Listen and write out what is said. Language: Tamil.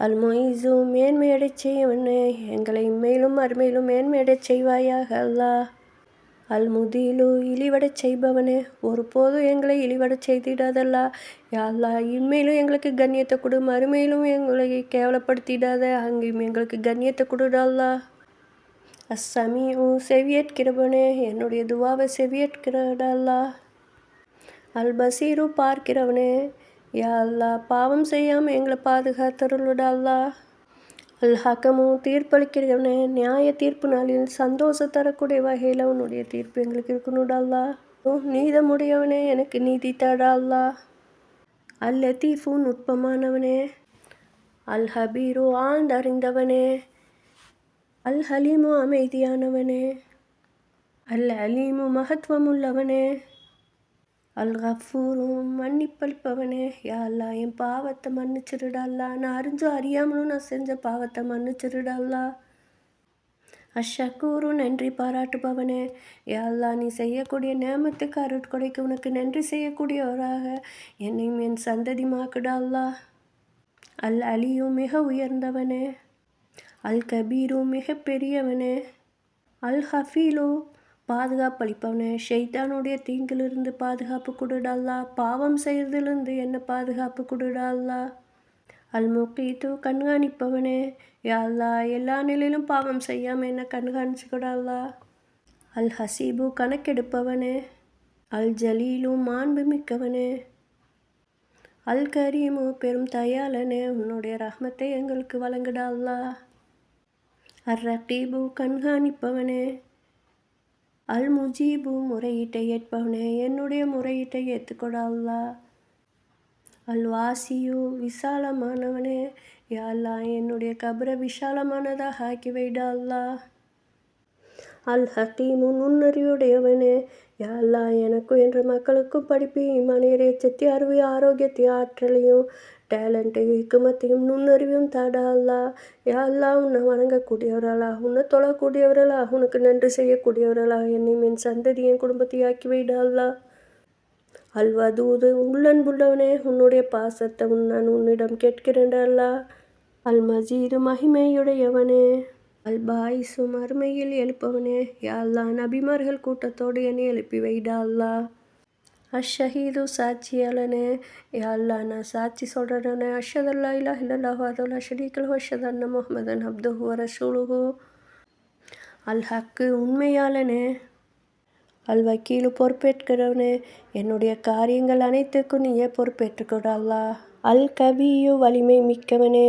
அல் மொய்சு மேன்மையடைச் செய்யவனே, எங்களை மேலும் அருமையிலும் மேன்மையடைச் செய்வாயாக அல்லாஹ். அல் முதிலு இழிவடச் செய்பவனே, ஒருபோதும் எங்களை இழிவடச் செய்திடாதல்லா. யா அல்லாஹ், இம்மையிலும் எங்களுக்கு கண்ணியத்தை கொடு, மறுமையிலும் எங்களை கேவலப்படுத்திடாத, அங்கேயும் எங்களுக்கு கண்ணியத்தை கொடுடா அல்லாஹ். அஸ்ஸமீஉ செவியேற்கிறவனே, என்னுடைய துவாவை செவியேற்கிறடா அல்லாஹ். அல் பசீரு பார்க்கிறவனே, யா அல்லாஹ், பாவம் செய்யாமல் எங்களை பாதுகாத்தருளுடா அல்லாஹ். அல் ஹக்கமு தீர்ப்பளிக்கிறவனே, நியாய தீர்ப்பு நாளில் சந்தோஷம் தரக்கூடிய வகையில் உன்னுடைய தீர்ப்பு எங்களுக்கு இருக்கணுடா அல்லாஹ். நீதமுடையவனே, எனக்கு நீதி தாடா அல்லாஹ். அல் லத்தீஃபு நுட்பமானவனே, அல் ஹபீரு ஆழ்ந்தறிந்தவனே, அல் ஹலீமு அமைதியானவனே, அல் அலீமு மகத்துவமுள்ளவனே, அல் கஃபூரு மன்னிப்பளிப்பவனே. யா அல்லாஹ், என் பாவத்தை மன்னிச்சிருடா அல்லாஹ். நான் அறிஞ்சும் அறியாமலும் நான் செஞ்ச பாவத்தை மன்னிச்சிருடா அல்லாஹ். அஷ்ஷக்கூரு நன்றி பாராட்டுபவனே, யா அல்லாஹ், நீ செய்யக்கூடிய நேமத்துக்கு அருட்கொடைக்கு உனக்கு நன்றி செய்யக்கூடியவராக என்னையும் என் சந்ததிமாக்குடா அல்லாஹ். அல் அலியு மிக உயர்ந்தவனே, அல் கபீரு மிக பெரியவனே, அல் ஹஃபீலு பாதுகாப்பளிப்பவனே. ஷைத்தானுடைய தீங்கிலிருந்து பாதுகாப்பு கொடுடா அல்லாஹ். பாவம் செய்யறதிலிருந்து என்ன பாதுகாப்பு கொடுடா அல்லாஹ். அல் முகீத்து கண்காணிப்பவனே, யா அல்லாஹ், எல்லா நிலையிலும் பாவம் செய்யாமல் என்ன கண்காணிச்சுக்கூடா அல்லாஹ். அல் ஹசீபு கணக்கெடுப்பவனே, அல் ஜலீலு மாண்பு மிக்கவனே, அல் கரீமு பெரும் தயாளனே, உன்னுடைய ரஹ்மத்தை எங்களுக்கு வழங்குடா அல்லாஹ். அர் ரகீபு கண்காணிப்பவனே, அல் முஜீபு முறையீட்டை ஏற்பவனே, என்னுடைய முறையீட்டை ஏற்றுக்கொடா அல்லாஹ். அல் வாசியு விசாலமானவனே, யா அல்லாஹ், என்னுடைய கபரை விசாலமானதாக ஆக்கி வைடா அல்லாஹ். அல் ஹக்கீமு நுண்ணறிவுடையவனே, யா அல்லாஹ், எனக்கும் என்ற மக்களுக்கும் படிப்பையும் மனிதத்தை அறிவு ஆரோக்கியத்தையும் ஆற்றலையும் டேலண்ட்டையும் ஹிக்குமத்தையும் நுண்ணறிவையும் தாடா அல்லாஹ். யா அல்லாஹ், உன்னை வணங்கக்கூடியவர்களா, உன்னை தொழக்கூடியவர்களா, உனக்கு நன்றி செய்யக்கூடியவர்களா என்னையும் என் சந்ததி என் குடும்பத்தை ஆக்கி வைடா அல்லாஹ். அல் வதூது உள்ளன்புள்ளவனே, உன்னுடைய பாசத்தை நான் உன்னிடம் கேட்கிறேன்டா அல்லாஹ். அல் மஜீது மகிமையுடையவனே, அல் பாயிசு மறுமையில் எழுப்பவனே, யா அல்லாஹ், நபிமார்கள் கூட்டத்தோடு என்னை எழுப்பி வைடா அல்லாஹ். அஷ்ஷஹீது சாட்சியாளனே, யா அல்லாஹ், நான் சாட்சி சொல்கிறேனே, அஷ்ஹது அல்லா இலாஹ இல்லல்லாஹு வஹ்தஹு லா ஷரீக லஹு வஅஷ்ஹது அன்ன முஹம்மதன் அப்துஹு வ ரசூலுஹு. அல் ஹக்கு உண்மையாளனே, அல் வக்கீலு பொறுப்பேற்கிறவனே, என்னுடைய காரியங்கள் அனைத்துக்கும் நீயே பொறுப்பேற்றுக்கொடா அல்லாஹ். அல் கபியு வலிமை மிக்கவனே,